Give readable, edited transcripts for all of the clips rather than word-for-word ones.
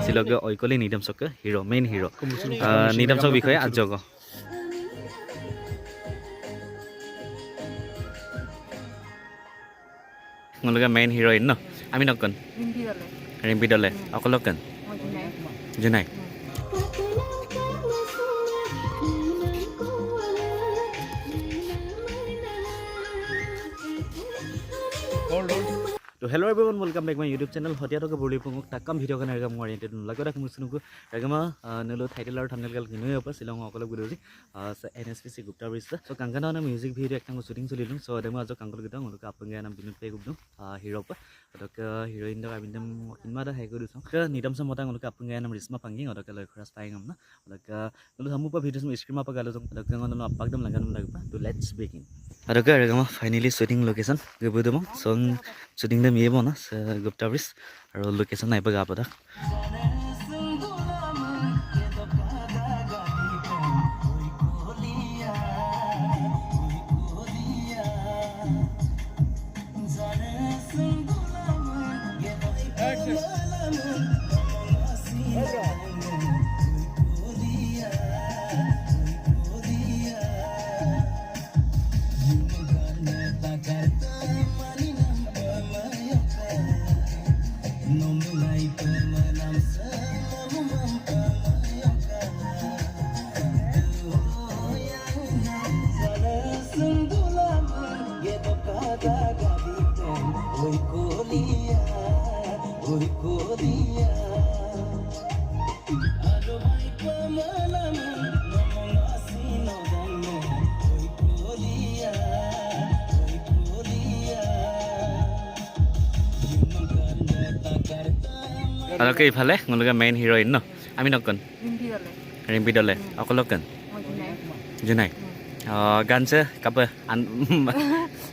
silogge oikoli nidam sokke hero main hero nidam sok bikhoye ajogo ngologa main heroine no ami nokon rimpi dole okolokan junai तो hello everyone welcome back my YouTube channel Hatia तो बुरली पंगक Takam video खाना रगम oriented लगोदा मुसनुको रगमा नलो title और thumbnail गल किनु yup Shillong अकल गुदोजी एनएसपीसी Gupta bridge सो कांगना ना music video एकटा shooting चलिलुं सो देमा आज कांगल गदा उनको आपंगे नाम बिनु पे गुदुं हीरो प अदक हीरोइन द आबिनदम किनमा द हाइ गुदु स निदम स मता उनको आपंगे नाम रिस्मा पांगी अदक लखरास पाइंगम ना अदक नलो हमु प वीडियो स्क्रीन प गालो अदक नलो आपकदम लगान लगबा तो लेट्स बिगिन अदक रगमा फाइनली शूटिंग लोकेशन गबुदम so shooting them ye bona Gupta Bridge aro location nai baga pada Oke, ifale ngologa main heroine no. Ami nokon. Rimpi dole. Okolokan. Junai. Ganse kape an.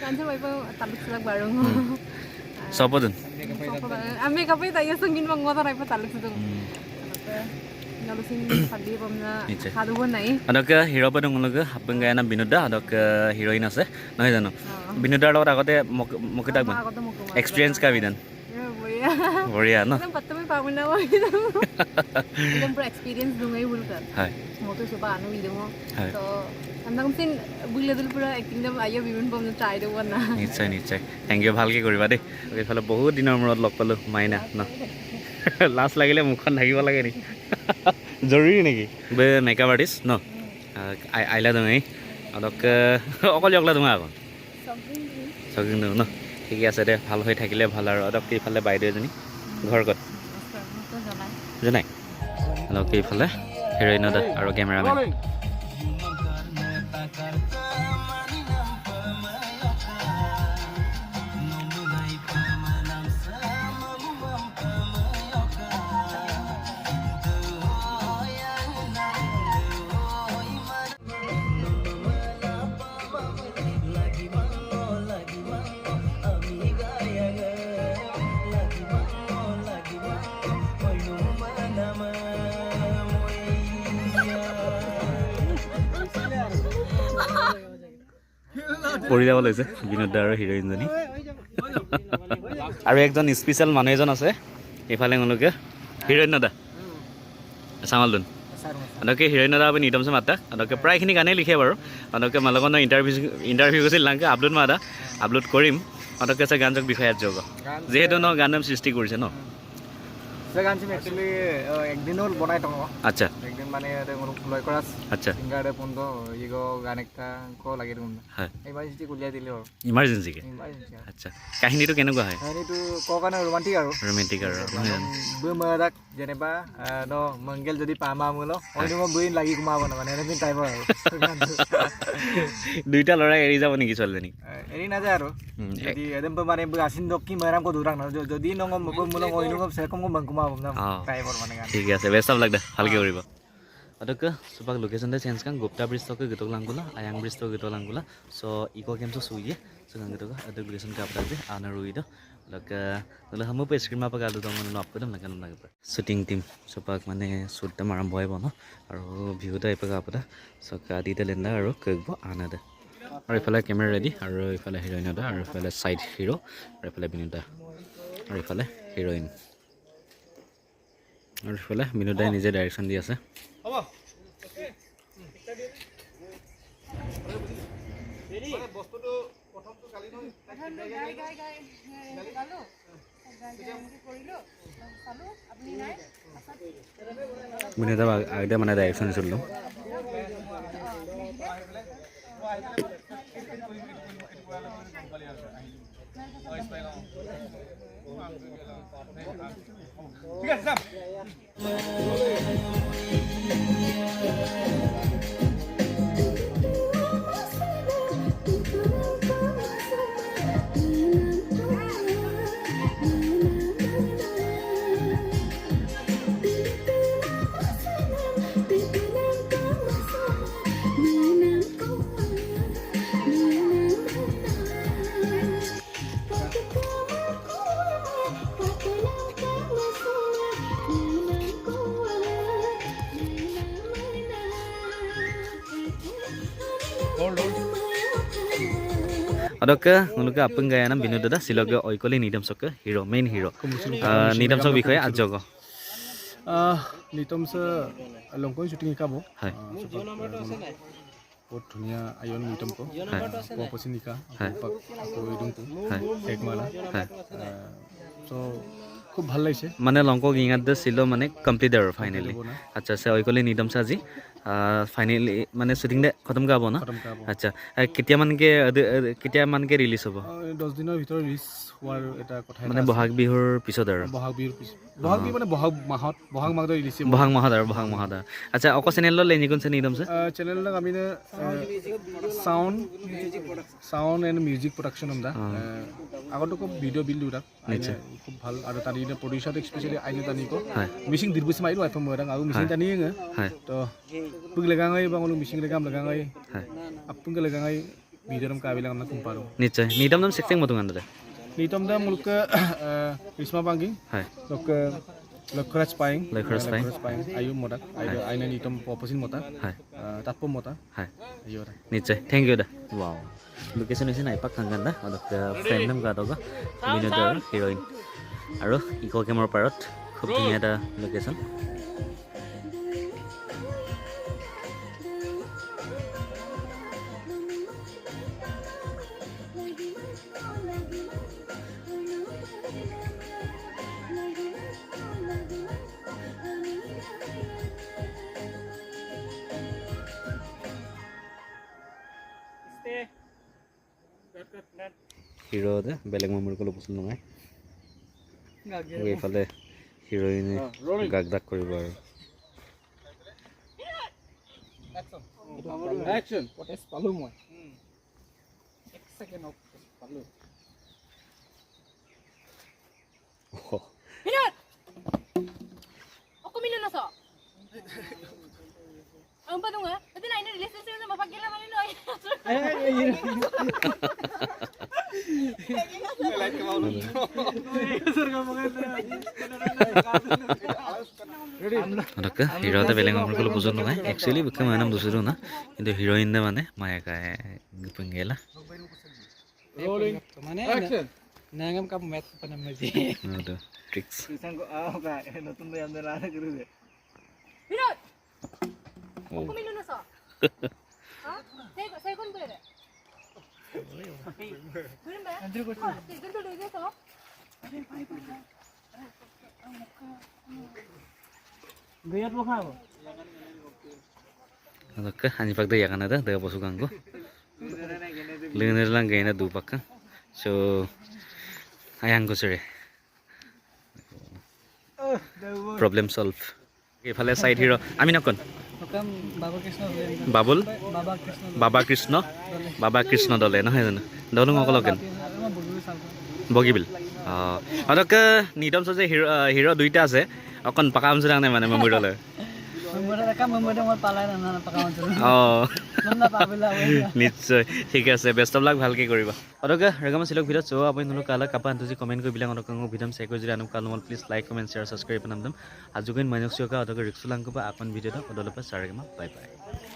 Ganse waipo taluk sulag barung. Sopo dun. Ami kape tayo sungin bang ngota raipo taluk sudung. Ngalusin padi pamna hadugon nai. Oke, hero pa dong ngologa apeng gaya na Binoda adok heroine ase. Nahi jano. Binoda lor agote mokita ban. Experience ka bidan. बढ़िया ना एकदम पत्ते में पावन ना वो एकदम पूरा एक्सपीरियंस दूंगा ही बोलकर हाय मोटे सुबह आने भी दूंगा तो अंदर कुछ बुले दिल पूरा एक्टिंग दम आयो विभिन्न पम्न ट्राई दो वरना निश्चय निश्चय थैंक यू ভালকে কৰিবা দে এইফালে বহুত দিনৰ মূৰত লগ পালো মাইনা ন লাজ লাগিলে মুখখন ঢাকিব লাগে নি জৰুৰী নেকি বে মেকআপ আৰ্টিষ্ট ন আইলা দঙাই অলক অকল জগলা দঙা আকৌ সগিং দঙ ন ঠিকে আছে দে ভাল হৈ থাকিলে ভাল আৰু অলপ এইফালে বাইদেউ এজনী ঘৰ ক'ত জনাই অলপ এইফালে হেৰোইন দা আৰু কেমেৰামেন পৰি যাব লৈছে বিনোদ আৰু হিৰোইনজনী আৰু একজন স্পেশাল মানুহ এজন আছে এইফালে গলকে হিৰোইন দা সামালদুন আদকে হিৰোইন দা আপুনি নিদম সে মাতা আদকে প্ৰায়খিনি গানে লিখে বাৰু আদকে মালগন ইন্টাৰভিউ গৈছিল লাংকে আপলোড মাদা আপলোড কৰিম আদকে সে গানজক বিষয়ত যোগ যেহেতু ন গানম সৃষ্টি কৰিছে ন से गान से एक्चुअली एक दिन और बनाए तो अच्छा एक दिन माने अरे मोर फ्लोय करास अच्छा सिंगारे पोंदो इगो गान एकटा को लागे दुम हाय इमर्जेंसी कुलिया दिले और इमर्जेंसी के अच्छा কাহিনীটো কেনেকুৱা হয় কাহিনীটো কোকানে रोमांटिक আৰু रोमांटिक আৰু বমরাক जेनेबा न मंगल যদি পামা মুলো অন্য বইন লাগি কুমাব না মানে এনে টাইপ আৰু দুইটা লৰা এৰি যাব নেকি চলজনী এৰি না যায় আৰু যদি এদম মানে আসিন দকি মৰাম কো দুৰাং না যদি নং মুলো অন্য সেকম কো বংকুমা টাইপ আৰু মানে ঠিক আছে বেষ্ট অফ লাক দে ভালকে কৰিব अदक सुबह location they change kan Gupta Bridge to gitu langgula ayang bridge to gitu langgula so iko game so suye so kan gitu ada location ka apa deh ana ruido laka lalu hamu pe screen apa galu dong manu apa dam lagan laga shooting team supak mane shoot ta maram boy bono aro view ta ipa apa da so ka di ta lenda aro kegbo ana da aro ifala camera ready aro ifala heroine da aro ifala side hero aro ifala binita aro ifala heroine আৰু ইফালে বিনোদাই নিজে direction দি আছে বিনোদা আগতে মানে direction দিছিলোঁ അതൊക്കെ നിങ്ങൾക്ക് അപ്പം ഗായനം വിനോദ സിലോഗ് ഓയിക്കോലി നീഡംസൊക്കെ ഹീറോ മെയിൻ ഹീറോ നീഡംസൊക്കെ বিষয়ে আজক নিতমস লংকন শুটিং শিকাব হয় বহুত ধুনীয়া আয়ন নিতমক পপচি নিকা ইদুংকু একমালা তো খুব ভাল লাগিছে মানে লংকক ইঙাত ছিল মানে কমপ্লিট আৰু ফাইনেলি আচ্ছা আচ্ছা ওইকলি নিদমছা আজি ফাইনেলি মানে শুটিং দে খতম গাব না আচ্ছা কেতিয়া মানকে ৰিলিজ হ'ব 10 দিনৰ ভিতৰত ৰিলিজ হোৱাৰ এটা কথা মানে বহাগ বিহুৰ পিছত আৰু বহাগ বিহুৰ পিছত বহাগ বিহু মানে বহাগ মাহত ৰিলিজ বহাগ মাহত আচ্ছা অক চেনেল লেনিকন চেনি একদম সে চেনেল আমি সাউন্ড এন্ড মিউজিক প্ৰডাকশন আমদা আগতো খুব ভিডিঅ' বিল দুটা খুব ভাল আৰু তানি প্ৰডিউচাৰ স্পেশালি আইনে তানিকো মিশিং দিৰবুছি মাইৰো আইফম মৰাং আৰু মিশিং তানি তো পুগ লগাঙাই বাংলো মিশিং লগাম লগাঙাই আপুঙ্গ লগাঙাই ভিডিঅ'ম কাবিলা আমনা কুম্পাৰো নিশ্চয় নিদম নাম সেক্সিং মতো গানদে নিতম দা মুলক রিসমা বাঙ্গি হয় লক্ষরাজ পাইং আয়ু মতা আইনা নিতম পপসিন মতা হয় তাপম মতা হয় নিশ্চয় থ্যাংক ইউ দা ওয়াও লোকেশন হৈছে নাইপাক খাঙ্গান দা অদক ফ্ৰেণ্ড নাম গাদক বিনোদৰ হিৰোইন আৰু ইকো কেমৰ পাৰত খুব ধুনীয়া এটা লোকেশন হিৰো দে বেলেগ মেমৰি কল পছন্দ নহয় এইফালে হিৰোইনে গাগ দাগ কৰিব আৰু অ্যাকশন পটেস পালো মই 1 সেকেন্ড অফ পালো মিনাত aku minum nasa ang pa dong ito na relationship na mapagila man nilo ಅದಕ್ಕೆ ಹೀರೋದ ಬೆಲೆ ಮಾಡ್ಕೊಳ್ಳೋ ಪೂಜನ್ নহয় एक्चुअली ಬಕ್ಕೆ ಮಾನಂ ದೂಸರು ನಾ ಇದು ಹೀರೋಯಿನ್ ದ ಮಾನೆ ಮಾಯಕಾಯ ಪಂಗೇಲ ರೋಲಿಂಗ್ মানে নাঙ্গাম কাপ ম্যাচ পানা মজি ಅದು ಟ್ರಿಕ್ಸ್ ইসাঙ্গ আওগা নতুন দে আমদের রাতে করে দে minat aku minum nasa ha saya kon boleh boleh ba andro ko tigil to dege so গয়াত বখাব ಅದಕ್ಕೆ ಅಂಜಿಪಕ್ಕದ ಯಾಕನದ ದೇವ ಬಸುಗಂಗು ಲಿಂಗನೆಲ್ಲ ಗೈನ ದೂಪಕ್ಕ ಸೊ আয়াংগো চৰে প্ৰবলেম সলভ এইফালে সাইড হিৰো আমি নকন বাবুল বাবা কৃষ্ণ দলে নহয় জানো দলং অকলকেন বগিবিল অদকে নিদম যে হিৰো দুইটা আছে অকন পাকা অঞ্চল নাই মানে মেমৰি দলে নিশ্চয় ঠিক আছে বেষ্ট অফ লাক ভালকে কৰিবা অদকে ৰেগামা সিলক ভিডিঅ' চোৱা আপুনি নলক কালা কাপা আন্তজি কমেণ্ট কৰি বিলাক অদক ভিডিঅ' চেক কৰি যদি আনম কালমল please like comment share subscribe নাম দম আজুগিন মাইনক চিয়কা অদক ৰিক্সুলাংক বা আপন ভিডিঅ'টা অদলপা চাৰেগামা বাই বাই